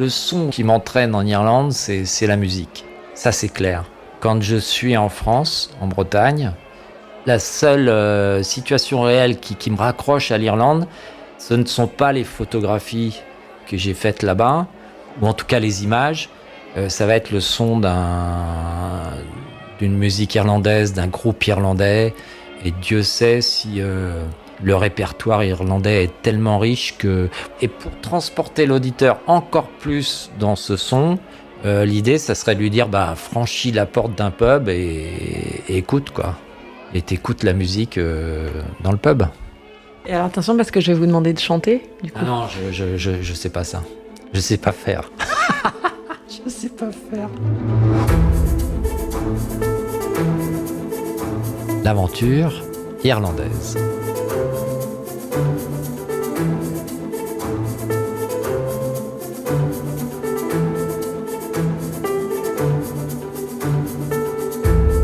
Le son qui m'entraîne en Irlande, c'est la musique. Ça, c'est clair. Quand je suis en France, en Bretagne, la seule situation réelle qui me raccroche à l'Irlande, ce ne sont pas les photographies que j'ai faites là-bas, ou en tout cas les images. Ça va être le son d'une musique irlandaise, d'un groupe irlandais. Et Dieu sait si le répertoire irlandais est tellement riche que... Et pour transporter l'auditeur encore plus dans ce son, l'idée, ça serait de lui dire, franchis la porte d'un pub et écoute, quoi. Et t'écoutes la musique dans le pub. Et alors attention, parce que je vais vous demander de chanter, du coup. Ah non, je sais pas ça. Je sais pas faire. Je sais pas faire. L'aventure irlandaise.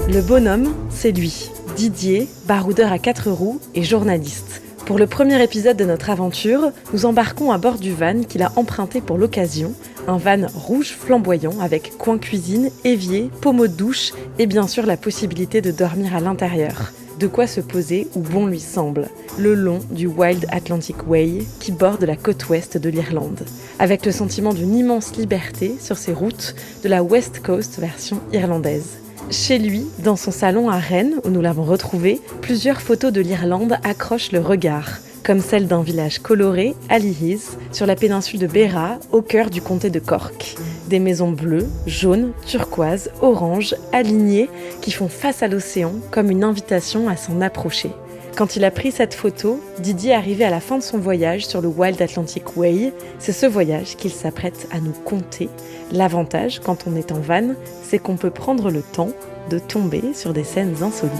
Le bonhomme, c'est lui, Didier, baroudeur à 4 roues et journaliste. Pour le premier épisode de notre aventure, nous embarquons à bord du van qu'il a emprunté pour l'occasion, un van rouge flamboyant avec coin cuisine, évier, pommeau de douche et bien sûr la possibilité de dormir à l'intérieur. De quoi se poser où bon lui semble, le long du Wild Atlantic Way qui borde la côte ouest de l'Irlande, avec le sentiment d'une immense liberté sur ces routes de la West Coast version irlandaise. Chez lui, dans son salon à Rennes, où nous l'avons retrouvé, plusieurs photos de l'Irlande accrochent le regard, comme celle d'un village coloré, Allihies, sur la péninsule de Beara, au cœur du comté de Cork. Des maisons bleues, jaunes, turquoises, oranges, alignées, qui font face à l'océan comme une invitation à s'en approcher. Quand il a pris cette photo, Didier est arrivé à la fin de son voyage sur le Wild Atlantic Way. C'est ce voyage qu'il s'apprête à nous conter. L'avantage, quand on est en van, c'est qu'on peut prendre le temps de tomber sur des scènes insolites.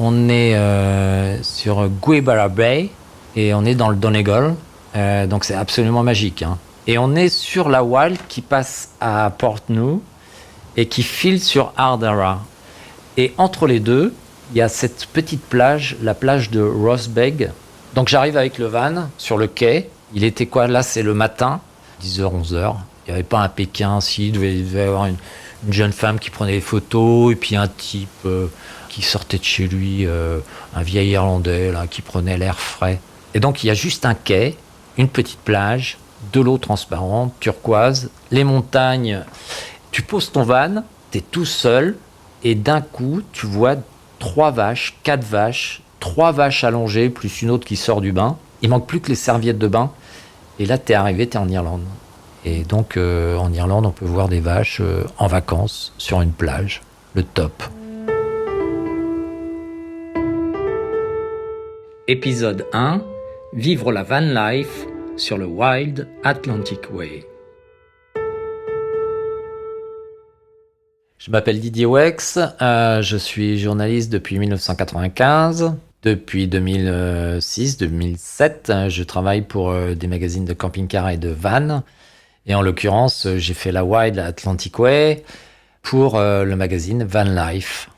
On est sur Guebara Bay et on est dans le Donegal, donc c'est absolument magique, hein. Et on est sur la Wild qui passe à Portneuf et qui file sur Ardara. Et entre les deux, il y a cette petite plage, la plage de Rosbeg. Donc j'arrive avec le van sur le quai. Il était quoi là? C'est le matin, 10h, 11h. Il n'y avait pas un Pékin, il devait y avoir une jeune femme qui prenait des photos et puis un type qui sortait de chez lui, un vieil Irlandais là, qui prenait l'air frais. Et donc il y a juste un quai, une petite plage, de l'eau transparente, turquoise, les montagnes. Tu poses ton van, t'es tout seul, et d'un coup, tu vois 3 vaches, 4 vaches, 3 vaches allongées, plus une autre qui sort du bain. Il manque plus que les serviettes de bain. Et là, t'es arrivé, t'es en Irlande. Et donc, en Irlande, on peut voir des vaches en vacances, sur une plage. Le top. Épisode 1. Vivre la van life sur le Wild Atlantic Way. Je m'appelle Didier Wex, je suis journaliste depuis 1995. Depuis 2006-2007, je travaille pour des magazines de camping-car et de van. Et en l'occurrence, j'ai fait la Wild Atlantic Way pour le magazine Van Life.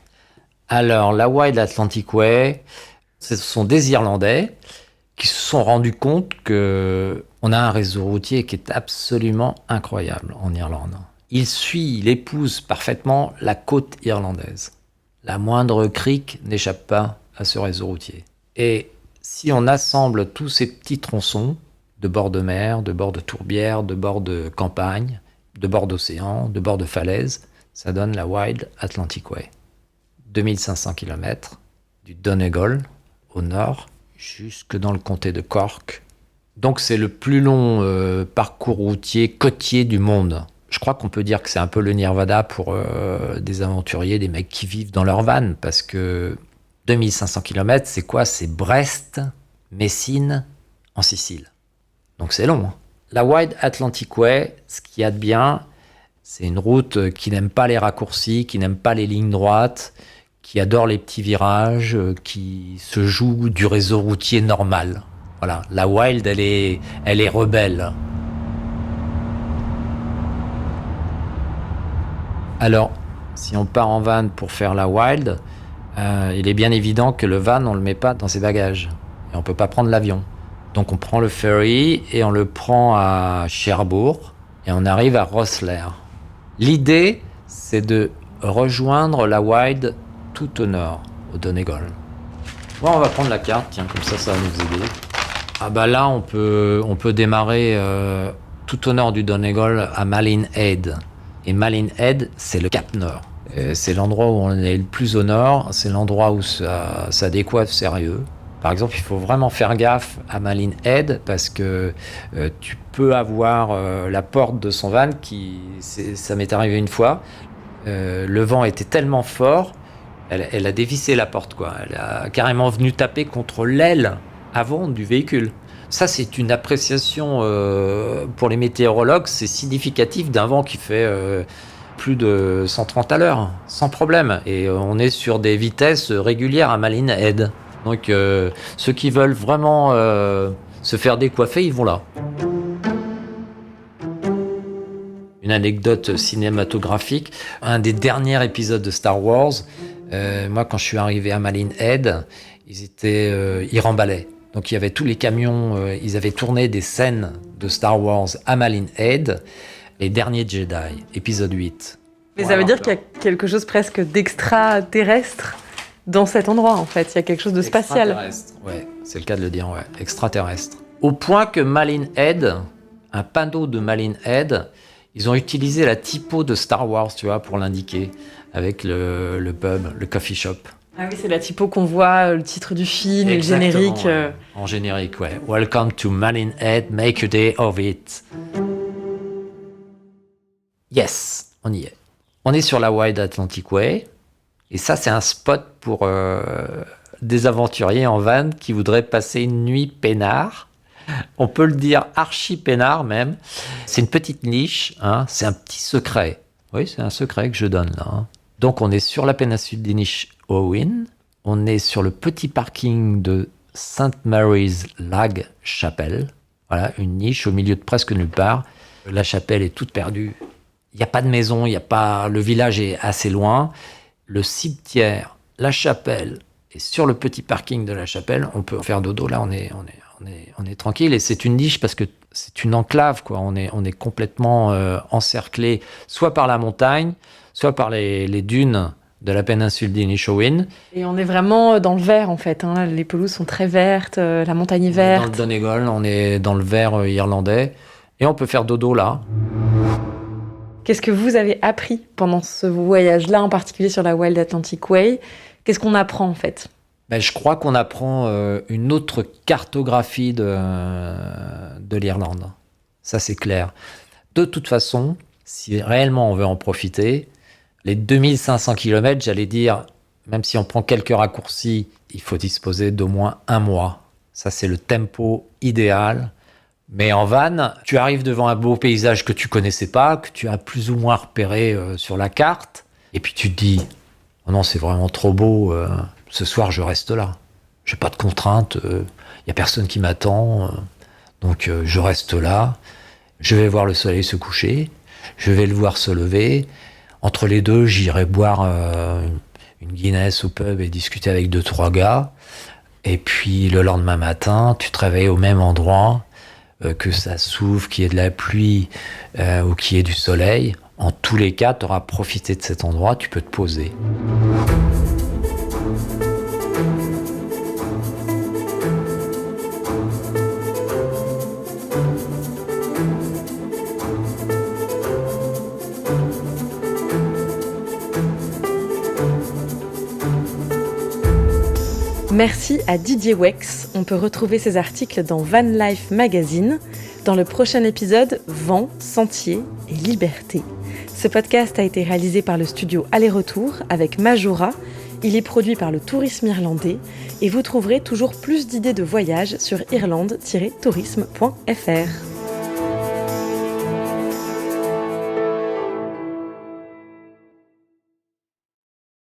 Alors, la Wild Atlantic Way, ce sont des Irlandais qui se sont rendus compte qu'on a un réseau routier qui est absolument incroyable en Irlande. Il épouse parfaitement la côte irlandaise. La moindre crique n'échappe pas à ce réseau routier. Et si on assemble tous ces petits tronçons de bord de mer, de bord de tourbière, de bord de campagne, de bord d'océan, de bord de falaise, ça donne la Wild Atlantic Way. 2500 km du Donegal au nord, jusque dans le comté de Cork. Donc c'est le plus long parcours routier côtier du monde. Je crois qu'on peut dire que c'est un peu le Nirvana pour des aventuriers, des mecs qui vivent dans leur van, parce que 2500 km, c'est quoi? C'est Brest, Messine, en Sicile. Donc c'est long, hein. La Wild Atlantic Way, ce qu'il y a de bien, c'est une route qui n'aime pas les raccourcis, qui n'aime pas les lignes droites, qui adore les petits virages, qui se joue du réseau routier normal. Voilà, la Wild, elle est rebelle. Alors, si on part en van pour faire la Wild, il est bien évident que le van, on ne le met pas dans ses bagages. Et on ne peut pas prendre l'avion. Donc on prend le ferry et on le prend à Cherbourg et on arrive à Rosslare. L'idée, c'est de rejoindre la Wild tout au nord, au Donegal. Bon, on va prendre la carte, tiens, comme ça va nous aider. Ah bah là, on peut démarrer tout au nord du Donegal à Malin Head. Et Malin Head, c'est le Cap Nord. C'est l'endroit où on est le plus au nord, c'est l'endroit où ça décoiffe sérieux. Par exemple, il faut vraiment faire gaffe à Malin Head parce que tu peux avoir la porte de son van ça m'est arrivé une fois. Le vent était tellement fort, elle a dévissé la porte, quoi. Elle a carrément venu taper contre l'aile avant du véhicule. Ça, c'est une appréciation pour les météorologues, c'est significatif d'un vent qui fait plus de 130 à l'heure, sans problème. Et on est sur des vitesses régulières à Malin Head. Donc ceux qui veulent vraiment se faire décoiffer, ils vont là. Une anecdote cinématographique, un des derniers épisodes de Star Wars, moi quand je suis arrivé à Malin Head, ils remballaient. Donc il y avait tous les camions, ils avaient tourné des scènes de Star Wars à Malin Head, les derniers Jedi, épisode 8. Mais ça veut dire qu'il y a quelque chose presque d'extraterrestre dans cet endroit, en fait. Il y a quelque chose de spatial. Extraterrestre, ouais, c'est le cas de le dire, ouais, extraterrestre. Au point que Malin Head, un panneau de Malin Head, ils ont utilisé la typo de Star Wars, tu vois, pour l'indiquer, avec le pub, le coffee shop. Ah oui, c'est la typo qu'on voit, le titre du film, exactement, le générique. Ouais. En générique, ouais. Welcome to Malin Head, make a day of it. Yes, on y est. On est sur la Wild Atlantic Way. Et ça, c'est un spot pour des aventuriers en van qui voudraient passer une nuit peinard. On peut le dire archi peinard même. C'est une petite niche, hein, c'est un petit secret. Oui, c'est un secret que je donne là. Hein. Donc, on est sur la péninsule d'Inishowen. On est sur le petit parking de St. Mary's Lag Chapel. Voilà, une niche au milieu de presque nulle part. La chapelle est toute perdue. Il n'y a pas de maison, le village est assez loin. Le cimetière, la chapelle, et sur le petit parking de la chapelle, on peut faire dodo. Là, on est tranquille. Et c'est une niche parce que c'est une enclave, quoi. On est complètement encerclé, soit par la montagne, soit par les dunes de la péninsule d'Inishowen. Et on est vraiment dans le vert, en fait. Hein. Les pelouses sont très vertes, la montagne est verte. Dans le Donegal, on est dans le vert irlandais. Et on peut faire dodo là. Qu'est-ce que vous avez appris pendant ce voyage-là, en particulier sur la Wild Atlantic Way ? Qu'est-ce qu'on apprend, en fait ? Je crois qu'on apprend une autre cartographie de l'Irlande. Ça, c'est clair. De toute façon, si réellement on veut en profiter, les 2500 km, j'allais dire, même si on prend quelques raccourcis, il faut disposer d'au moins un mois. Ça, c'est le tempo idéal. Mais en van, tu arrives devant un beau paysage que tu connaissais pas, que tu as plus ou moins repéré sur la carte, et puis tu te dis « Oh non, c'est vraiment trop beau, ce soir je reste là. J'ai pas de contraintes, y a personne qui m'attend, donc je reste là. Je vais voir le soleil se coucher, je vais le voir se lever. Entre les deux, j'irai boire une Guinness au pub et discuter avec 2-3 gars. Et puis le lendemain matin, tu te réveilles au même endroit, que ça souffle, qu'il y ait de la pluie ou qu'il y ait du soleil. En tous les cas, tu auras profité de cet endroit, tu peux te poser. Merci à Didier Wex. On peut retrouver ses articles dans Van Life Magazine. Dans le prochain épisode, Vent, Sentier et Liberté. Ce podcast a été réalisé par le studio Aller-Retour avec Majora. Il est produit par le Tourisme Irlandais et vous trouverez toujours plus d'idées de voyage sur irlande-tourisme.fr.